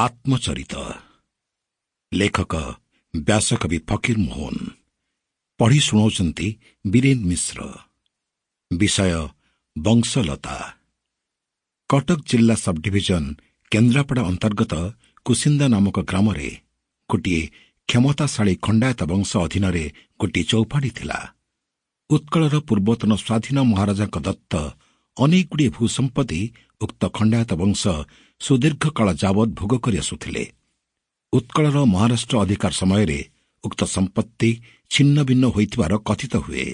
आत्मचरित लेखक व्यासकवि फकीर मोहन पढ़ी शुणाउछन्ति वीरेन्द्र मिश्र। विषय वंशलता। कटक जिल्ला सब डिभिजन केन्द्रापड़ा अंतर्गत कुसिन्दा नामक ग्राम गोटे क्षमताशाली खण्डायत वंश अधीन गोटे चौपाड़ी थिला। उत्कलर पूर्वतन स्वाधीन महाराजा दत्त अनेक गुड़िए भूसंपत्ति उक्त खण्डायत वंश सुदीर्घ काल जावत भोग कर आसुथिले। उत्कलर महाराष्ट्र अधिकार समय उक्त संपत्ति छिन्न भिन्न होइथिबार कथित हुए।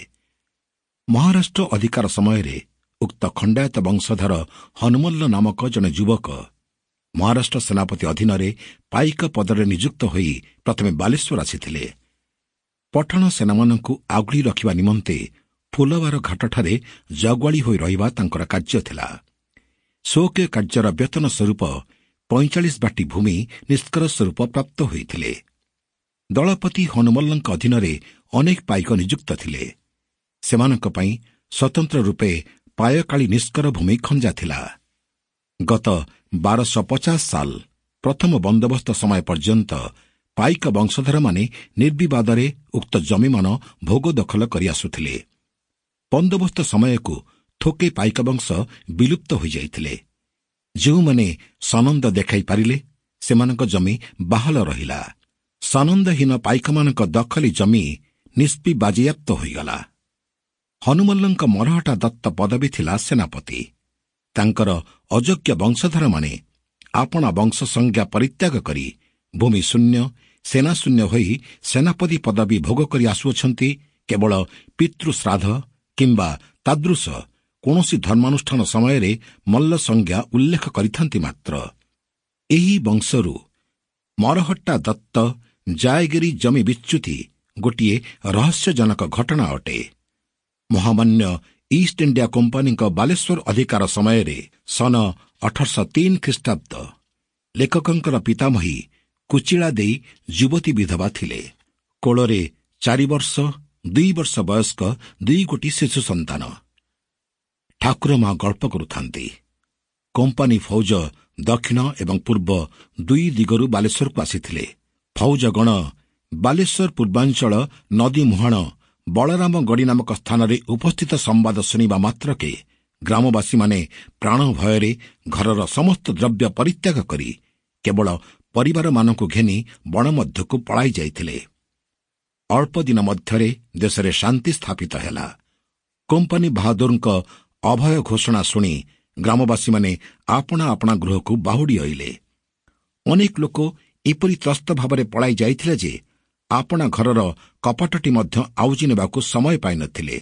महाराष्ट्र अधिकार समय उक्त खण्डायत वंशधर हनुमल्ल नामक जने युवक महाराष्ट्र सेनापति अधीन पाइक पदरे नियुक्त होई प्रथमे बालेश्वर आसिथिले। पठाण सेनामानंकु आगुड़ी रखिबा निमंते फुलबार घाटठारे जगुआली होई रहिबा तांकर कार्य थिला। स्वकीय कार्यर वेतन स्वरूप 45 बाटी भूमि निष्कर स्वरूप प्राप्त होइथिले। दलपति हनुमल्लंक अधीन अनेक पाइक नियुक्त थिले। सेमानंक पई स्वतंत्र रूपे पायकाली निष्कर भूमि खंजा थिला। गत 1250 साल प्रथम बंदोबस्त समय पर्यंत पाइक वंशधर माने निर्विवादरे उक्त जमीमान भोग दखल करि आसुथिले। बंदोबस्त समयकु थोके पाइक वंश विलुप्त हो जाइथिले। जोमाने सनंद देखाई पारिले सेमानक जमी बाहल रहिला। सनंदहीन पाइकमानक दखली जमी निष्पि बाजेयाप्त होइगला। हनुमल्लंक मरहटा दत्त पदवी थिला सेनापति। तांकर अयोग्य वंशधर माने आपणा वंश संज्ञा परित्याग करी भूमि शून्य सेना शून्य होई सेनापति पदवी भोग करि आसुअछन्ति। केवल पितृश्राद्ध किंबा तादृश कौनसी धर्मानुष्ठान समय मल्ल संज्ञा उल्लेख करिथांति मात्र। एही वंशरू मरहट्टा दत्त जायगिरी जमी विच्युति गोटिए रहस्यजनक घटना अटे। महामान्य ईस्ट इंडिया कंपनी बालेश्वर अधिकार समय सन 1803 ख्रीष्टाब्द लेखकंकर पितामही कुचिला देई युवती विधवा थिले। कोଳରେ 4 वर्ष 2 वर्ष वयस्क 2 गोटी शिशु संतान। ठाकुर मां गल्प करुथांती। कंपनी फौज दक्षिण एवं पूर्व 2 दिगरू बालेश्वर को आसिथिले। फौजगण बालेश्वर पूर्वांचल नदी मुहाण बलराम गड़ी नामक स्थान में उपस्थित संवाद शुणा मात्रके ग्रामवासी माने प्राण भୟରେ घरर समस्त द्रव्य परित्याग करी केवल परिवार मानकु घेनी बण मध्यकु पलाई जाइथिले। अल्प दिन मध्यरे देशरे शांति स्थापित हैला। कंपनी बहादुरଙ୍କ अभय घोषणा शुणी ग्रामवासी माने आपणा आपणा गृहकु बाहुडी आइले। अनेक लोक एपरि त्रस्त भावरे पलाई जाइथिले जे आपणा घरर कपाटटी मध्य आउजी नेबाकु समय पाइ नथिले।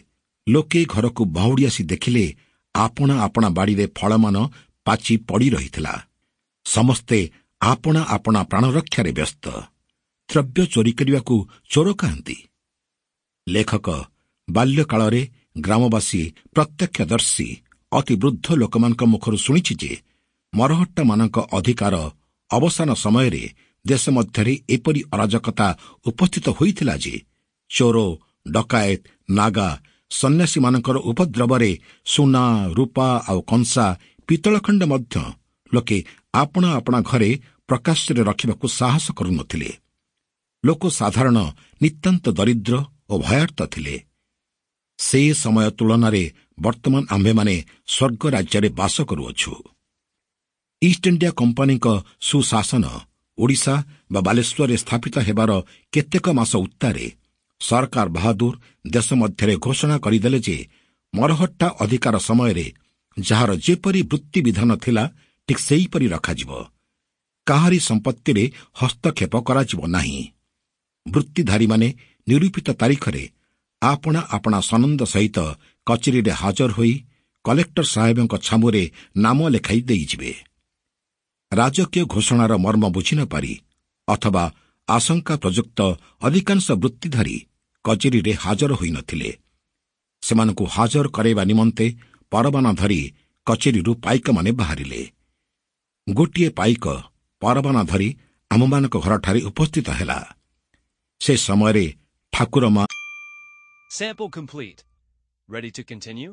लोके घरकु बाहुडी आसी देखिले आपणा आपणा बाड़ीरे फलमान पाची पड़ी रहिथिला। समस्ते आपणा आपणा प्राणरक्षारे व्यस्त। द्रव्य चोरी करिबाकु चोर काहंती। लेखक बाल्यकाଳରେ ग्रामवासी प्रत्यक्षदर्शी अति वृद्ध लोकमानक मुखରୁ ଶୁଣିଛି ଯେ ମରହଟ୍ଟାମାନଙ୍କ ଅଧିକାର ଅବସାନ ସମୟରେ ଦେଶ ମଧ୍ୟରେ ଏପରି ଅରାଜକତା ଉପସ୍ଥିତ ହୋଇଥିଲା ଯେ ଚୋର ଡକାୟତ ନାଗା ସନ୍ନ୍ୟାସୀମାନଙ୍କର ଉପଦ୍ରବରେ ସୁନା ରୂପା ଆଉ କଂସା ପିତ୍ତଳଖଣ୍ଡ ମଧ୍ୟ ଲୋକେ ଆପଣା ଆପଣା ଘରେ ପ୍ରକାଶ୍ୟରେ ରଖିବାକୁ ସାହସ କରୁନଥିଲେ। ଲୋକ ସାଧାରଣ ନିତାନ୍ତ ଦରିଦ୍ର ଓ ଭୟାର୍ତ୍ତ ଥିଲେ। ସେ ସମୟ ତୁଳନାରେ ବର୍ତ୍ତମାନ ଆମ୍ଭେମାନେ ସ୍ୱର୍ଗ ରାଜ୍ୟରେ ବାସ କରୁଅଛୁ। ଇଷ୍ଟ ଇଣ୍ଡିଆ କମ୍ପାନୀଙ୍କ ସୁଶାସନ ଓଡ଼ିଶା ବା ବାଲେଶ୍ୱରରେ ସ୍ଥାପିତ ହେବାର କେତେକ ମାସ ଉତ୍ତାରେ ସରକାର ବାହାଦୁର ଦେଶ ମଧ୍ୟରେ ଘୋଷଣା କରିଦେଲେ ଯେ ମରହଟ୍ଟା ଅଧିକାର ସମୟରେ ଯାହାର ଯେପରି ବୃତ୍ତି ବିଧାନ ଥିଲା ଠିକ୍ ସେହିପରି ରଖାଯିବ। କାହାରି ସମ୍ପତ୍ତିରେ ହସ୍ତକ୍ଷେପ କରାଯିବ ନାହିଁ। ବୃତ୍ତିଧାରୀମାନେ ନିରୂପିତ ତାରିଖରେ ଆପଣା ଆପଣା ସନନ୍ଦ ସହିତ କଚେରୀରେ ହାଜର ହୋଇ କଲେକ୍ଟର ସାହେବଙ୍କ ଛାମୁରେ ନାମ ଲେଖାଇ ଦେଇଯିବେ। ରାଜକୀୟ ଘୋଷଣାର ମର୍ମ ବୁଝି ନ ପାରି ଅଥବା ଆଶଙ୍କା ପ୍ରଯୁକ୍ତ ଅଧିକାଂଶ ବୃତ୍ତିଧାରୀ କଚେରୀରେ ହାଜର ହୋଇନଥିଲେ। ସେମାନଙ୍କୁ ହାଜର କରାଇବା ନିମନ୍ତେ ପରବାନା ଧରି କଚେରୀରୁ ପାଇକମାନେ ବାହାରିଲେ। ଗୋଟିଏ ପାଇକ ପରବାନା ଧରି ଆମମାନଙ୍କ ଘରଠାରେ ଉପସ୍ଥିତ ହେଲା। ସେ ସମୟରେ ଠାକୁର ମା Sample complete. Ready to continue?